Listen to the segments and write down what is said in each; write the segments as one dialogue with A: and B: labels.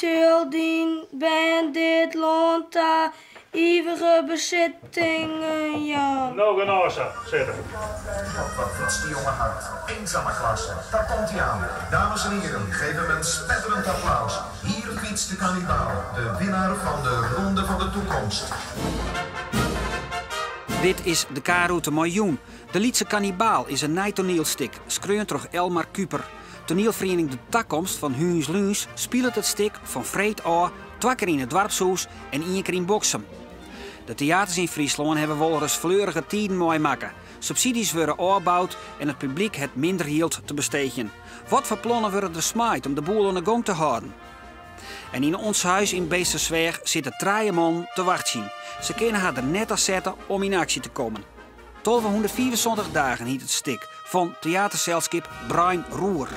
A: zal dien ben dit land daar eeuwige bezittingen, ja.
B: Nou, genozen, zitten.
C: Wat fietst die jongen hard. Eenzame klasse. Daar komt hij aan. Dames en heren, geef hem een spetterend applaus. Hier fietst de kannibaal, de winnaar van de Ronde van de Toekomst.
D: Dit is de K-route Miljoen. De Lietse Kannibaal is een nijtoneelstuk, schreeuwt door Elmar Kuper. Toneelvereniging De Takkomst van Huns Luns speelt het stuk van vreed aan, 2 keer in het dorpshuis en 1 keer in Boksem. De theaters in Friesland hebben wel eens fleurige tijden mooi maken. Subsidies worden aangebouwd en het publiek het minder hield te besteden. Wat voor plannen worden er smaaid om de boel aan de gang te houden? En in ons huis in Beestersweg zitten 3 man te wachten. Ze kunnen haar er net als zetten om in actie te komen. 1274 dagen hiet het stuk van theatercelskip Bruin Roer.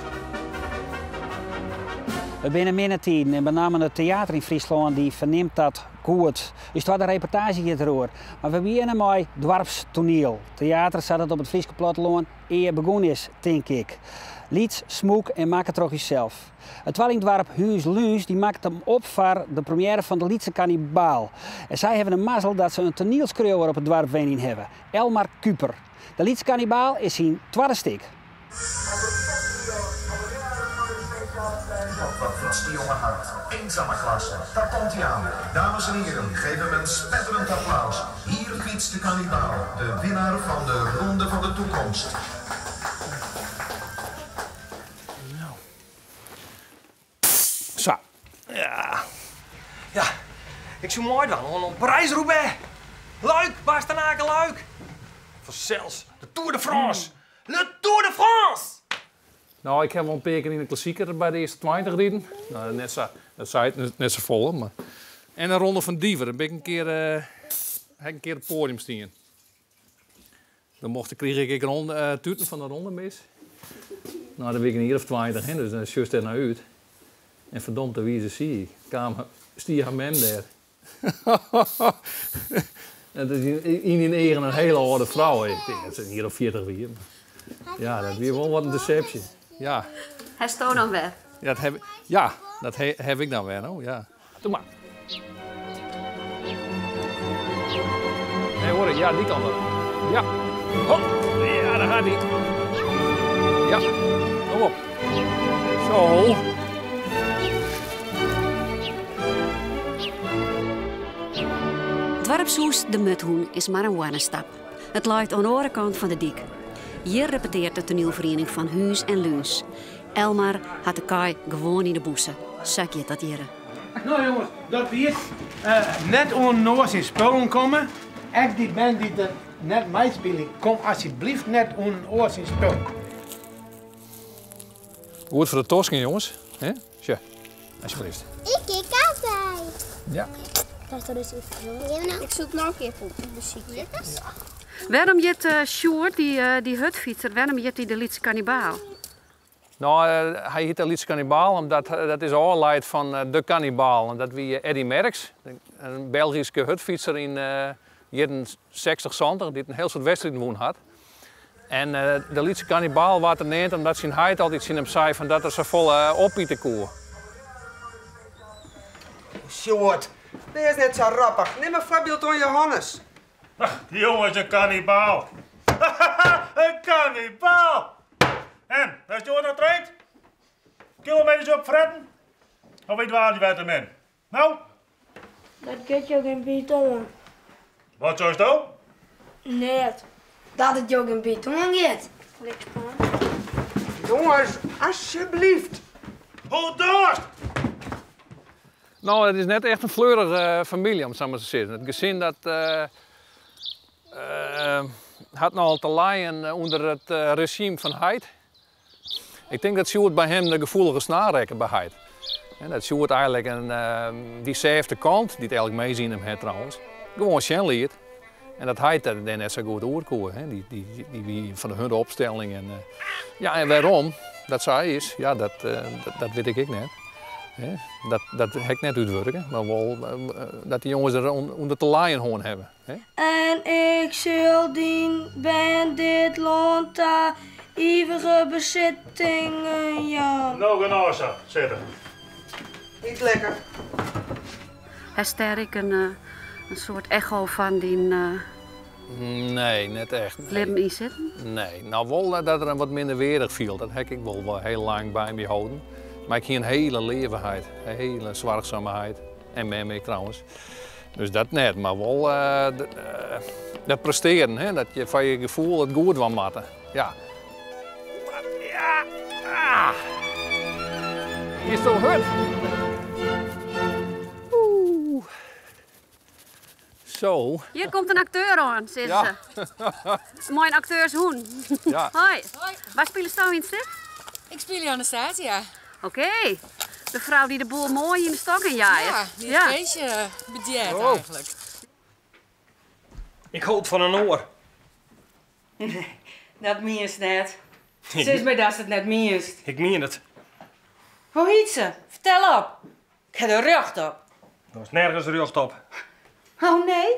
D: We zijn minder tijden en met name het theater in Friesland die verneemt dat goed. Dus het was een reportage hierover. Maar we beginnen met dorpstoneel. Theater staat het op het Friese platteland eer begonnen is, denk ik. Lieds, smoek en maak het toch jezelf. Het tweelingdorp Huns Luns die maakt hem op voor de première van de Lietse Kannibaal. En zij hebben een mazzel dat ze een toneelschreeuwer op het dorp Wening hebben. Elmar Kuper. De Lietse Kannibaal is zijn tweede stuk.
C: Wat fietst die jongen hard. Eenzame klasse. Daar komt hij aan. Dames en heren, geef hem een spetterend applaus. Hier fietst de kannibaal, de winnaar van de Ronde van de Toekomst.
E: Zo. Ja. Ja. Ik zie mooi dan. Een Parijs-Roubaix. Leuk, Bastenaken, leuk. Vanzelfs. De Tour de France. Le Tour de France.
F: Nou, ik heb wel een paar keer in de klassieker bij de eerste 20 gereden. Nou, dat zei het net zo vol, maar... En een ronde van Diever. Dan ben ik een keer op het podium staan. Dan kreeg ik een tuten van de ronde mis. Nou, dan ben ik een hier of 20 in, dus dan sjuist er naar uit. En verdomd, de wie ze zie, stier haar mem daar. En dat is in eigen een hele oude vrouw. Ik denk dat ze hier op 40 weer. Ja, dat weer wel wat een deceptie. Ja.
G: Hij stoot dan weg.
F: Ja, dat heb ik dan weer. Nou, ja. Doe maar. Nee hoor, ja, die kant op. Ja. Hop. Ja, daar gaat hij. Ja. Kom op. Zo.
G: Het dorpshuis De Muthoen is maar een wannenstap. Het ligt aan de andere kant van de dik. Hier repeteert de toneelvereniging van Huns en Luns. Elmar had de kaai gewoon in de bossen. Zag je dat hier?
H: Nou jongens, dat weer net onnoos in spullen komen. Ik die ben die er net meespelen, kom alsjeblieft net onnoos in spullen.
F: Goed voor de tosken, jongens. Hè? Tja, alsjeblieft.
I: Ik kijk altijd.
F: Ja.
I: Dat is even. Ik zoek nog een keer op de muziekje. Ja.
G: Waarom je Sjoerd, die hutfietser, waarom je de Lietse Kannibaal?
F: Nou, hij heet de Lietse Kannibaal omdat dat is afgeleid van de kannibaal. En dat wie Eddy Merckx, een Belgische hutfietser in jaren 60, 70, die een heel soort wedstrijden gewonnen had. En de Lietse Kannibaal werd er neemt omdat zijn heid altijd in hem zei van dat er zo vol oppieten koe.
J: Sjoerd, dit is net zo rappig. Neem een voorbeeld van Johannes.
B: Ach, die jongen is een kannibaal. Een kannibaal! En, als je dat traint? Kilometers op fretten? Of weet waar die werd hem in? Nou?
A: Dat gaat je geen beet om.
B: Wat zou je doen?
A: Nee, dat het je geen beet om gaat.
J: Jongens, alsjeblieft.
B: Hoe dorst!
F: Nou, het is net echt een fleurige familie, om het zo maar te zeggen. Het gezin dat had nogal te lijden onder het regime van Heid. Ik denk dat Sjoerd bij hem de gevoelige snaarrekken bij Heid. En dat Sjoerd eigenlijk diezelfde kant, die het eigenlijk meezien hem heeft trouwens, gewoon Sjen leert. En dat Heid dat net zo goed oorkomen, die van de hun opstelling. En, ja, en waarom dat zij is, ja, dat weet ik net. Dat heb ik net uitwerken, maar wel dat die jongens er onder te laaien gewoon hebben.
A: En ik zal dien ben dit land daar eeuwige bezittingen, ja.
B: Nou, genozen, zitten.
J: Niet lekker.
G: Hij sterk een soort echo van die
F: Nee, net echt. Nee.
G: leven in zitten?
F: Nee, nou wel dat er een wat minder weerig viel. Dat heb ik wel heel lang bij me houden. Maar ik heb een hele levenheid, een hele zorgzaamheid. En met mij trouwens. Dus dat net, maar wel dat presteren, hè? Dat je van je gevoel het goed wil maken. Ja. Ja. Ah. Is zo hard. Oeh. Zo.
G: Hier komt een acteur aan, zegt
F: Ja.
G: ze. Mooi acteurshoen.
F: Ja.
G: Hoi. Waar spelen ze in het stuk?
K: Ik speel hier Anastasia.
G: Oké. De vrouw die de boel mooi in de stokken jaait.
K: Ja, die het feestje bedient eigenlijk.
E: Ik houd van een oor.
A: Nee, dat meest net. Zeg mij dat het net meest.
E: Ik meen het.
A: Hoe heet ze? Vertel op. Ik heb er recht op.
E: Er is nergens recht op.
A: Oh nee?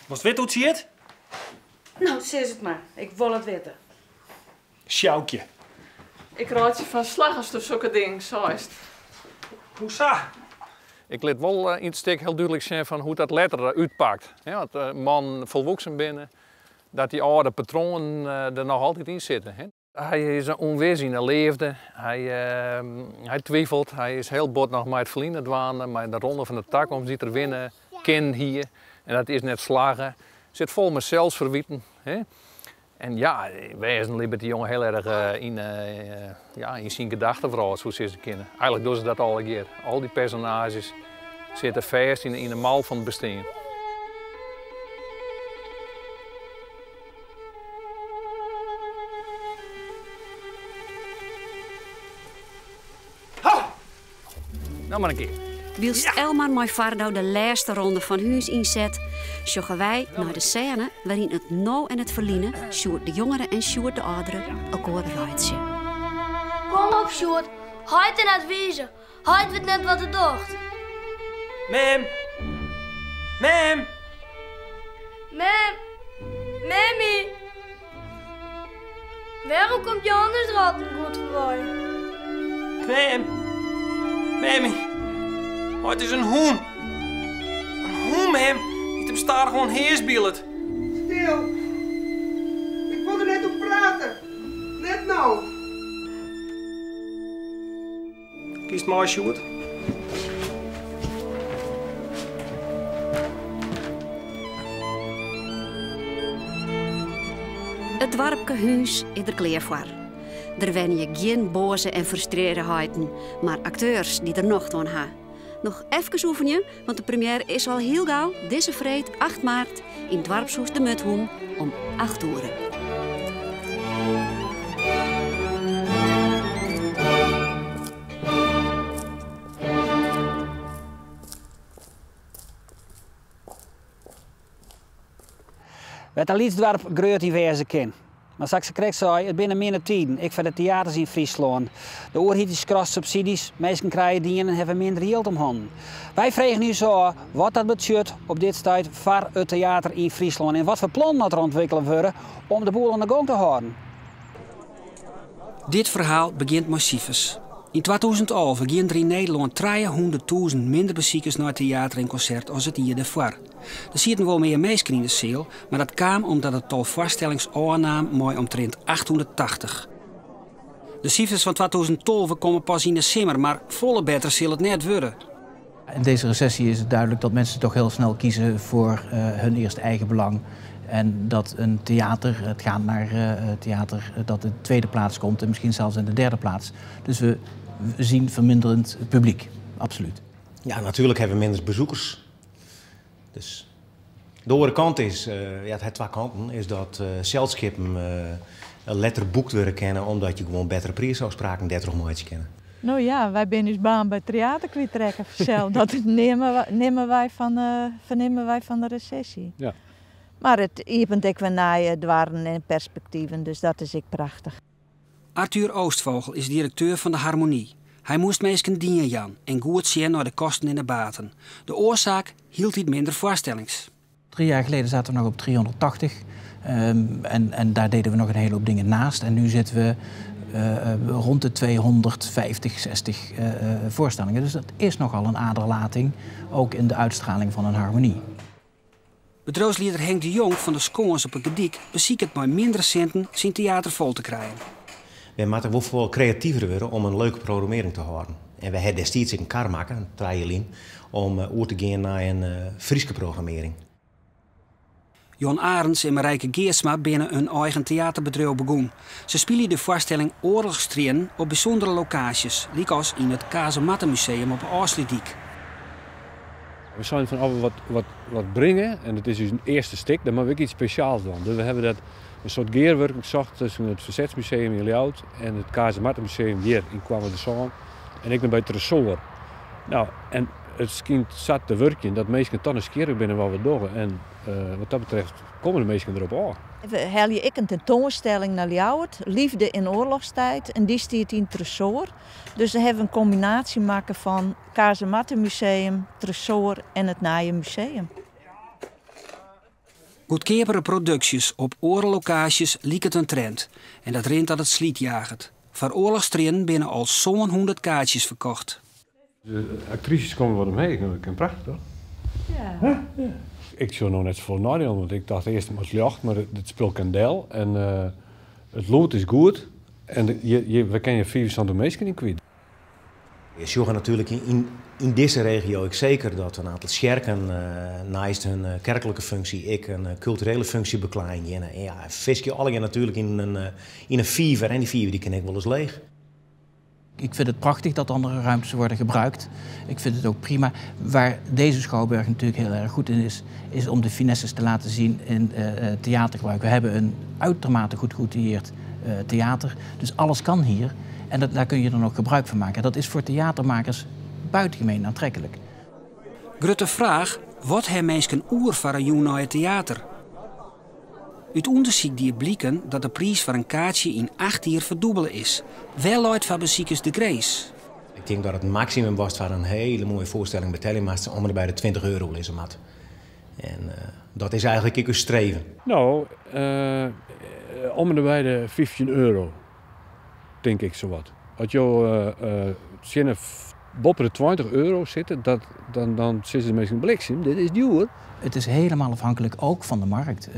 E: Was het wit hoe het ziet?
A: Nou, zeg het maar. Ik wil het weten.
E: Sjoukje.
L: Ik raad je van slag als er zulke dingen zoist.
E: Hoesa?
F: Ik liet wel in het stuk heel duidelijk zien van hoe dat letter uitpakt. Ja, dat de man volwassen binnen, dat die oude patronen er nog altijd in zitten. Hè. Hij is een onweerziene leefde, hij twijfelt, hij is heel bot nog met het verliezen dwaan, maar de ronde van de toekomst die er winnen, ken hier. En dat is net slagen, zit vol met zelfsverwijten. Hè. En ja, wij zijn die jongen heel erg in zijn gedachten vooral, zo ze kennen. Eigenlijk doen ze dat al een keer. Al die personages zitten vast in de mal van het bestaan. Nou maar een keer.
G: Wielst Elmar met Vardo de laatste ronde van huis inzet, zoeken wij naar de scène waarin het nou en het verliezen, Sjoerd de jongere en Sjoerd de oudere, elkaar rijden.
I: Kom op, Sjoerd. Hij het net wezen. Hij weet net wat het doet.
E: Mem! Mem!
I: Mem. Mammy. Waarom komt Johannes ratten goed voorbij?
E: Mem! Mammy! Oh, het is een hoen. Een hoen, mem. Die hem staar gewoon heersbielet.
J: Stil. Ik wilde net op praten. Net nou.
E: Kies maar, Sjoerd.
G: Het dwarpke huis is er klaar voor. Er wen je geen boze en frustreerdheden, maar acteurs die er nog aan hebben. Nog even oefenen, want de première is al heel gauw deze vrijdag 8 maart in het Dwarpshuis de Muthoen om 8 uur.
D: Wat een Lietsdorp groot die wezen kan. Maar zoals ik correct zei, het binnen minder tijden. Ik vind de theaters in Friesland. De oorhit is subsidies, mensen krijgen die en hebben minder geld om handen. Wij vragen nu zo wat dat betekent op dit tijd voor het theater in Friesland. En wat voor plannen er ontwikkeld worden om de boel aan de gang te houden. Dit verhaal begint massief. In 2011 gingen er in Nederland 300.000 minder bezoekers naar het theater en concert als het hier daarvoor. Er zitten wel meer mensen in de zaal, maar dat kwam omdat het tal voorstellings afnam met omtrent 880. De cijfers van 2012 komen pas in december, maar volle beter zal het net worden.
M: In deze recessie is het duidelijk dat mensen toch heel snel kiezen voor hun eerste eigen belang. En dat een theater, het gaan naar theater, dat in de tweede plaats komt en misschien zelfs in de derde plaats. Dus we zien verminderend publiek, absoluut.
N: Ja, natuurlijk hebben we minder bezoekers. Dus de andere kant is, het twee kanten, is dat zelfschippen letter boekt worden kennen omdat je gewoon betere prijsafspraken 30 maandjes kennen.
O: Nou ja, wij zijn dus baan bij het theater kwijttrekken zelf. Dat vernemen wij van de recessie.
F: Ja.
O: Maar het opent ook weer naar dwarren en perspectieven, dus dat is ik prachtig.
D: Arthur Oostvogel is directeur van de Harmonie. Hij moest mensen dienen Jan en goed zien naar de kosten en de baten. De oorzaak hield hij minder voorstellings.
M: 3 jaar geleden zaten we nog op 380 en daar deden we nog een hele hoop dingen naast. En nu zitten we rond de 250, 60 voorstellingen. Dus dat is nogal een aderlating, ook in de uitstraling van een harmonie.
D: Bedrijfsleider Henk de Jong van de Skoons op een Gediek beziekt het maar minder centen zijn theater vol te krijgen.
N: We moeten wel veel creatiever worden om een leuke programmering te houden. En we hebben destijds een kar maken, een trialin, om over te gaan naar een Friese programmering.
D: Jon Arends en Marijke Geersma binnen een eigen theaterbedrijf begonnen. Ze spelen de voorstelling Oorlogstrien op bijzondere locaties, als in het Kazemattenmuseum op Aarsliediek.
P: We zijn van wat brengen en het is dus een eerste stuk, daar moeten we iets speciaals doen. Dus we hebben dat een soort gearwerking gezocht tussen het Verzetsmuseum in Ljout en het Kazemattenmuseum hier in Kwam de Zoon. En ik ben bij het Tresor. Nou, en het schijnt zat te werken dat mensen toch eens keer binnen wat we doen. En wat dat betreft komen de mensen erop aan.
O: We halen ik een tentoonstelling naar Ljouwert, Liefde in oorlogstijd, en die staat in Tresor. Dus we hebben een combinatie maken van Kazemattenmuseum, Tresor en het Naaien Museum.
D: Goedkepere producties op oorlocaties liek het een trend. En dat rint aan het slietjagert. Voor oorlogstrien binnen al zo'n 100 kaartjes verkocht.
P: De actrices komen wat omheen, dat is prachtig toch?
O: Ja.
P: Huh? Ja. Ik zou nog net zoveel nadeel, want ik dacht eerst het licht, maar het speelt geen deel. En het lood is goed. En we kennen je 400 mensen niet kwijt.
N: Je ziet natuurlijk in deze regio ik zeker dat een aantal scherken naast hun kerkelijke functie een culturele functie bekleiden. En ja, vis je alle natuurlijk in een fever en die fever die ken ik wel eens leeg.
M: Ik vind het prachtig dat andere ruimtes worden gebruikt. Ik vind het ook prima. Waar deze schouwburg natuurlijk heel erg goed in is om de finesses te laten zien in theatergebruik. We hebben een uitermate goed geoutilleerd theater, dus alles kan hier. En daar kun je dan ook gebruik van maken. Dat is voor theatermakers buitengemeen aantrekkelijk.
D: Grote vraag, wat hebben mensen oer voor een jong naar het theater? Uit onderzoek die blijken dat de prijs voor een kaartje in 8 jaar verdubbelen is. Wel luidt van bezoekers de Grace.
N: Ik denk dat het maximum was voor een hele mooie voorstelling bij Telemaster om er bij de €20 is mat. En dat is eigenlijk ik een streven.
P: Nou, om en bij de €15, denk ik zowat. Als je boven de €20 zitten, dan zitten de mensen bliksem. Dit is duur.
M: Het is helemaal afhankelijk ook van de markt.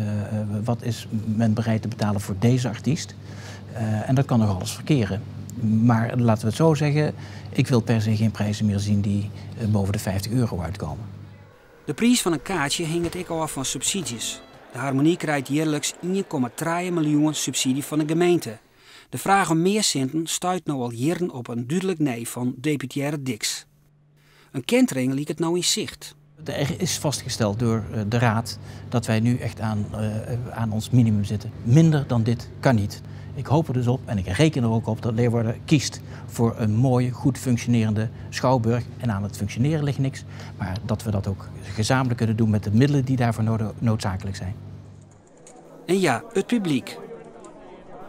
M: Wat is men bereid te betalen voor deze artiest? En dat kan nog alles verkeren. Maar laten we het zo zeggen, ik wil per se geen prijzen meer zien die boven de €50 uitkomen.
D: De prijs van een kaartje hing het ook af van subsidies. De Harmonie krijgt jaarlijks 1,3 miljoen subsidie van de gemeente. De vraag om meer centen stuit nou al jaren op een duidelijk nee van deputaire Dix. Een kentering liet het nou in zicht.
M: Er is vastgesteld door de Raad dat wij nu echt aan ons minimum zitten. Minder dan dit kan niet. Ik hoop er dus op en ik reken er ook op dat Leeuwarden kiest voor een mooie, goed functionerende schouwburg. En aan het functioneren ligt niks, maar dat we dat ook gezamenlijk kunnen doen met de middelen die daarvoor noodzakelijk zijn.
D: En ja, het publiek.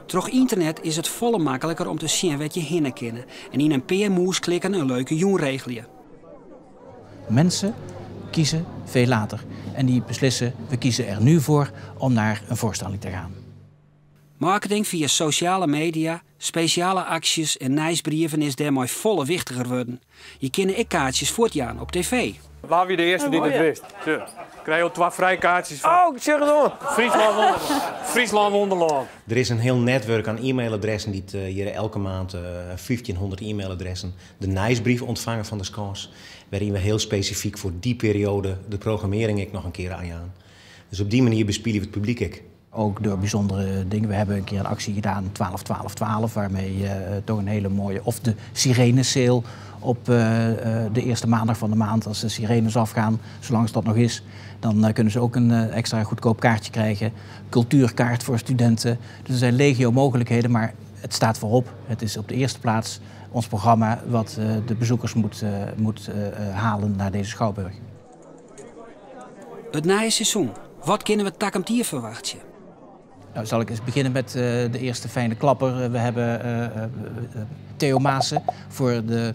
D: Door internet is het volle makkelijker om te zien wat je hinnen kennen en in een PMO's klikken een leuke joenregelen.
M: Mensen kiezen veel later en die beslissen, we kiezen er nu voor om naar een voorstelling te gaan.
D: Marketing via sociale media, speciale acties en nieuwsbrieven is daarmee volle wichtiger worden. Je kent ik kaartjes voor het jaar op tv.
P: Waar wie de eerste die het wist. Krijg je al 2 vrijkaartjes van. Oh, zeg het hoor. Friesland Wonderland.
N: Er is een heel netwerk aan e-mailadressen die hier elke maand 1500 e-mailadressen de nieuwsbrief ontvangen van de Skoons. Waarin we heel specifiek voor die periode de programmering ik nog een keer aan. Dus op die manier bespieden we het publiek ik.
M: Ook door bijzondere dingen. We hebben een keer een actie gedaan, 12-12-12, waarmee toch een hele mooie... Of de sirene-sale op de eerste maandag van de maand. Als de sirenes afgaan, zolang dat nog is, dan kunnen ze ook een extra goedkoop kaartje krijgen. Cultuurkaart voor studenten. Dus er zijn legio mogelijkheden, maar het staat voorop. Het is op de eerste plaats ons programma wat de bezoekers moet halen naar deze schouwburg.
D: Het nieuwe seizoen. Wat kunnen we takamtier verwachten?
M: Nou, zal ik eens beginnen met de eerste fijne klapper. We hebben Theo Maassen voor de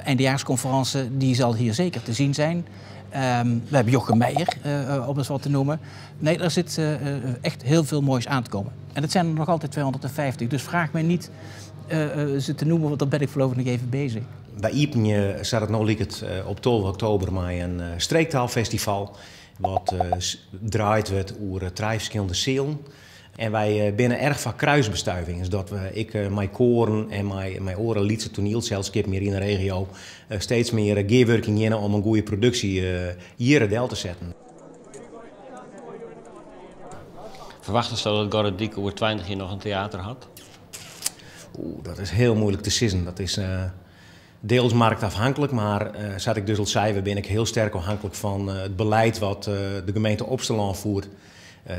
M: eindejaarsconferentie. Die zal hier zeker te zien zijn. We hebben Jochem Meijer, om eens wat te noemen. Nee, er zit echt heel veel moois aan te komen. En het zijn er nog altijd 250. Dus vraag mij niet ze te noemen, want dan ben ik voorlopig nog even bezig.
N: Bij Iepenje staat het nou op 12 oktober met een streektaalfestival. Wat draait wordt over 3 verschillende zielen. En wij binnen erg van kruisbestuiving. Dus dat mijn koren en mijn oren Lietse toneelcelskip meer in de regio steeds meer gearworking in om een goede productie hier deel te zetten.
Q: Verwachten ze dat Gorredijk over 20 jaar nog een theater had?
N: Dat is heel moeilijk te sissen. Dat is deels marktafhankelijk, maar zoals ik dus al zei, ben ik heel sterk afhankelijk van het beleid wat de gemeente Opsteland voert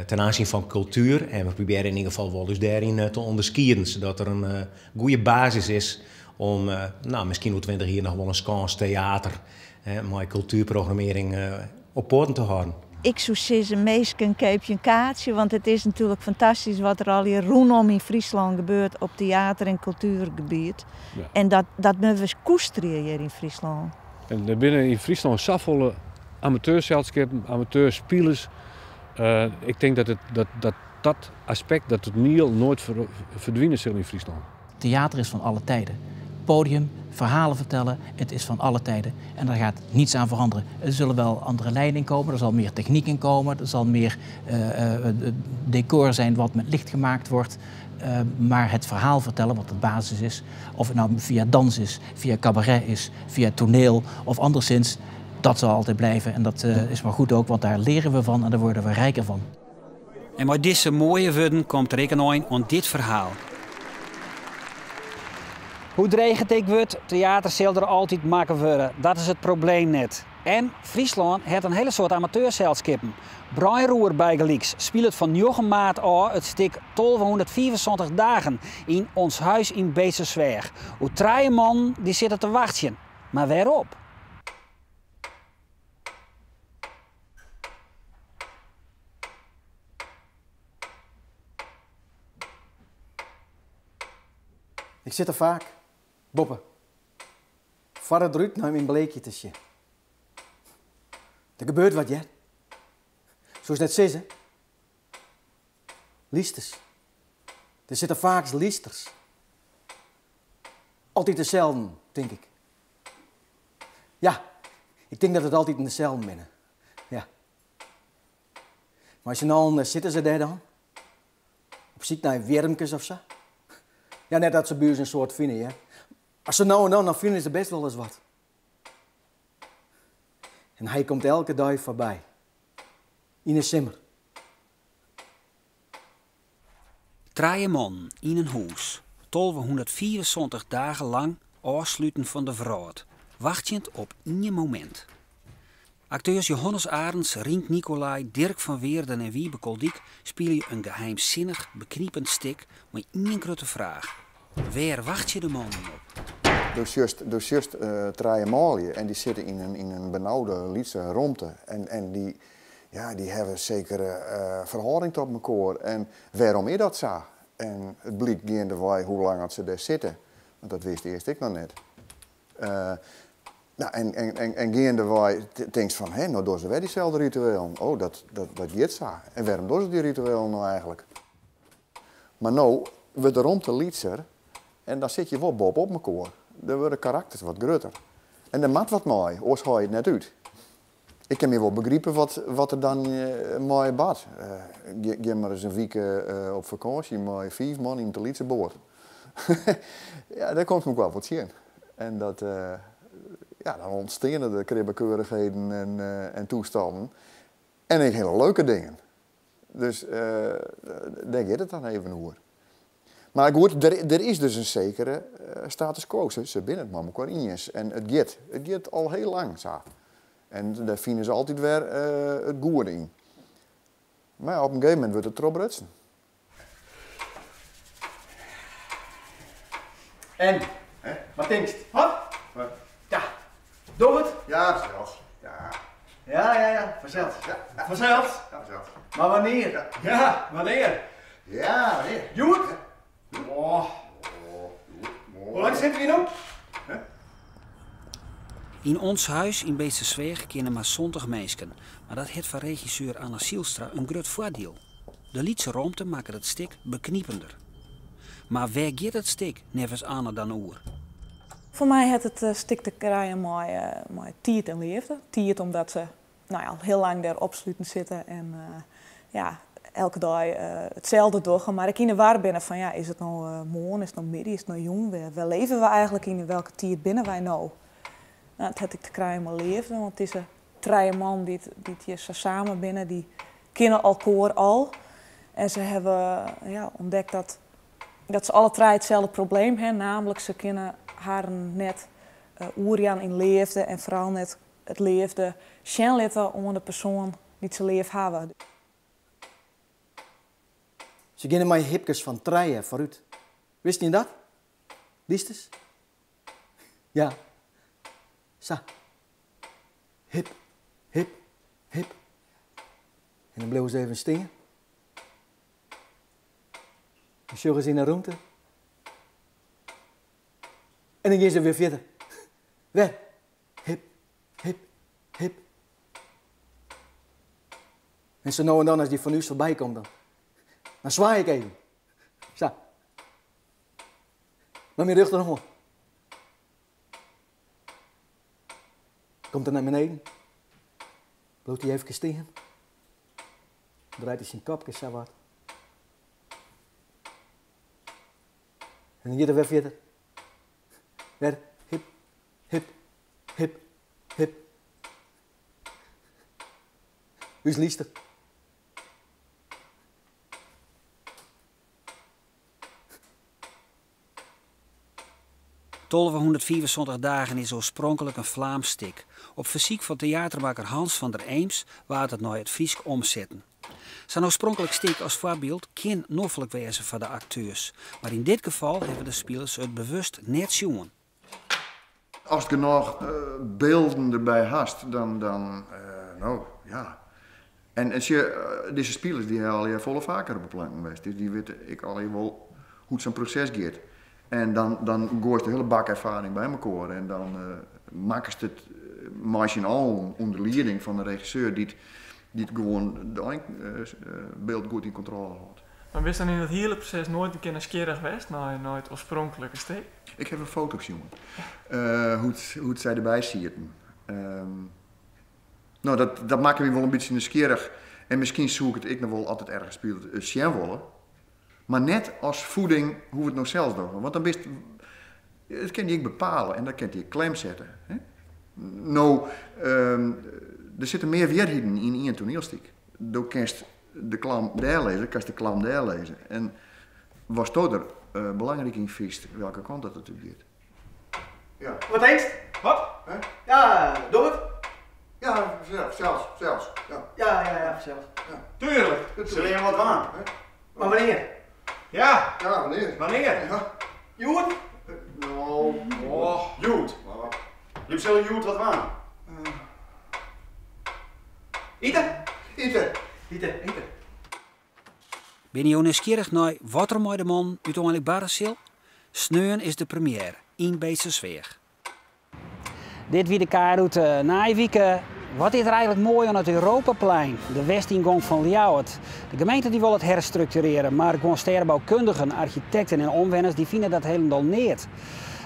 N: ten aanzien van cultuur. En we proberen in ieder geval wel dus daarin te onderskieren, zodat er een goede basis is om misschien over 20 jaar nog wel een kans theater, maar cultuurprogrammering op poten te houden.
O: Ik zou zeggen, meestal koop je een kaartje, want het is natuurlijk fantastisch wat er al hier rondom in Friesland gebeurt op theater- en cultuurgebied. Ja. En dat moeten we koesteren hier in Friesland.
P: En er binnen in Friesland zoveel amateurzelskappen, amateurspelers. Ik denk dat aspect, dat het nooit verdwijnen zal in Friesland.
M: Theater is van alle tijden. Podium, verhalen vertellen, het is van alle tijden. En daar gaat niets aan veranderen. Er zullen wel andere lijnen in komen, er zal meer techniek in komen, er zal meer decor zijn wat met licht gemaakt wordt. Maar het verhaal vertellen, wat de basis is, of het nou via dans is, via cabaret is, via toneel of anderszins, dat zal altijd blijven. En dat is maar goed ook, want daar leren we van en daar worden we rijker van.
D: En met deze mooie woorden komt er ook een aan dit verhaal. Hoe dreigend ik wordt, theater zal er altijd maken worden. Dat is het probleem net. En Friesland heeft een hele soort amateurzelskappen. Bruinroer bijgelijks speelt het van Jochem maart aan het stuk 1274 dagen in ons huis in Beestersweg. Hoe 3 man die zitten te wachten. Maar waarop?
R: Ik zit er vaak. Boppen. Vader drukt naar mijn bleekje te zien. Er gebeurt wat, ja. Zoals net zeggen. Liesters. Er zitten vaak liesters. Altijd dezelfde, denk ik. Ja, ik denk dat het altijd in dezelfde binnen. Ja. Maar als je nou, zitten ze daar dan? Op zoek naar wormpjes of zo? Ja, net dat ze bij ons een soort vinden, ja. Als ze nou en dan vinden ze best wel eens wat. En hij komt elke dag voorbij. In een simmer.
D: 3 man in een huis. 1274 dagen lang afsluiten van de verraad. Wachtend op één moment. Acteurs Johannes Arends, Rink Nicolai, Dirk van Weerden en Wiebe Koldiek spelen een geheimzinnig, bekniepend stuk met één grote vraag. Waar wacht je de man op?
S: Dus juist 3 maalje en die zitten in een benauwde Lietse ruimte. En die hebben zekere verhouding tot elkaar. En waarom is dat zo? En het blijkt gaandeweg hoe lang ze daar zitten. Want dat wist eerst ik nog net. En gaandeweg denkt van, hé, nou doen ze wel diezelfde ritueel. Oh, dat gaat zo. En waarom doen ze die ritueel nou eigenlijk? Maar nou, we de ruimte Lietser. En dan zit je wel bob op elkaar. Dan worden karakters wat groter. En dan maakt wat mooi, anders haal je het net uit. Ik kan me wel begrijpen wat er dan mooi bad. Ga maar eens een week op vakantie met 5 man in de Lietse boord. Ja, daar komt me ook wel wat zien. En dat, dan ontstaan de kribbekeurigheden en toestanden. En hele leuke dingen. Dus daar gaat het dan even over. Maar goed, er is dus een zekere status quo. Ze binnen het met elkaar in. En het gaat al heel lang zo. En daar vinden ze altijd weer het goede in. Maar op een gegeven moment wordt het erop rutsen.
R: En? Wat denk je? Wat? Ja. Doe het?
S: Ja, vanzelf. Ja.
R: Ja, vanzelf.
S: Ja.
R: Vanzelf?
S: Ja, vanzelf.
R: Maar wanneer? Ja, wanneer?
S: Ja, wanneer?
R: Doe het? Oh. Hoe lang zitten we nog?
D: In ons huis in Beestersweg kennen maar 20 mensen, maar dat heeft van regisseur Anna Sielstra een groot voordeel. De Lietse ruimte maken het stik bekniepender. Maar waar gaat het stik nevens Anna dan oer?
T: Voor mij heeft het stik te krijgen met tiert en liefde. Tiert omdat ze al heel lang daar opsluitend zitten en elke dag hetzelfde doen. Maar ik in de war binnen van is het nou morgen, is het nou midden, is het nou jong? Waar leven we eigenlijk in welke tiert binnen wij nou? Dat heb ik te krijgen met liefde, want het is een drie man die hier samen binnen, die kennen elkaar al. En ze hebben ontdekt dat ze alle drie hetzelfde probleem hebben, namelijk ze kennen haar net oerjan in leefde en vooral net het leefde schenlitten om de persoon die ze leef hebben.
R: Ze kennen mij hipjes van treien vooruit. Wist je dat? Wist het? Ja. Zo. Hip, hip, hip. En dan bleven ze even staan. Dan zogen ze in de ruimte. En dan gingen ze weer verder. Weer. Hip, hip, hip. En zo nou en dan als die van u voorbij komt dan zwaai ik even. Zo. Maar mijn rug er nog wel. Komt er naar beneden. Bloot hij even tegen. Draait hij zijn kopje zo wat. En dan gaat er weer verder. Weer hip, hip, hip, hip. U is liefste.
D: Tolve 174 dagen is oorspronkelijk een Vlaams stik. Op verziek van theatermaker Hans van der Eems waard het nou het Friesk omzetten. Zijn oorspronkelijk stik als voorbeeld kan noffelijk wezen voor de acteurs. Maar in dit geval hebben de spelers het bewust net zien.
S: Als je nog beelden erbij hast, dan nou ja. En als je, deze spelers die al je volle vaker op het plan geweest. Dus die weten ik al wel hoe zo'n proces gaat. En dan gooit de hele bak ervaring bij elkaar. En dan maken ze het machinaal onder leiding van de regisseur die het gewoon het beeld goed in controle houdt.
L: Maar wist dan in het hele proces nooit een keer nieuwsgierig geweest naar het oorspronkelijke stuk?
S: Ik heb een foto gezien. Hoe het zij erbij zitten. Nou, dat maakt me wel een beetje nieuwsgierig. En misschien zoek ik nog wel altijd ergens zien willen. Maar net als voeding hoe we het nou zelfs doen. Want dan dat kan je bepalen en dan kan je klem zetten. Hè? Nou, er zitten meer weerheden in één toneelstuk. Dan kan je de klam daar lezen, kan je de klam daar lezen. En was toch er belangrijk in viest welke kant dat natuurlijk gaat. Ja.
R: Wat denk je? Wat?
S: Hè?
R: Ja, doe het.
S: Ja, zelfs.
R: Ja, zelfs.
S: Ja.
R: Tuurlijk.
S: Zullen je wat aan?
R: Maar wanneer?
S: Ja, wanneer?
R: Wanneer?
S: Ja.
R: Joet?
S: Nou, Joet. Je zullen Joet wat aan?
R: Eten?
D: Ben je nieuwsgierig naar wat er met de man uiteindelijk barren zal? Sneun is de première in Beestersweg. Dit wie de kaarroute Nijwieken. Wat is er eigenlijk mooi aan het Europaplein, de westingang van Ljouwert? De gemeente die wil het herstructureren, maar gewoon stedenbouwkundigen, architecten en omwoners die vinden dat helemaal niet.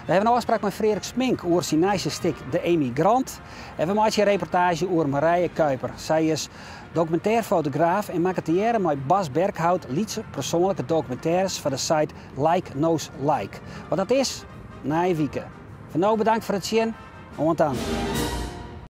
D: We hebben een afspraak met Frederik Smink over zijn nieuwste stik De Emigrant. En we maken een reportage over Marije Kuiper. Zij is documentairfotograaf en marketeer met Bas Berghout Lietse persoonlijke documentaires voor de site Like Knows Like. Wat dat is? Nijwieken. Van nou bedankt voor het zien. Om het aan.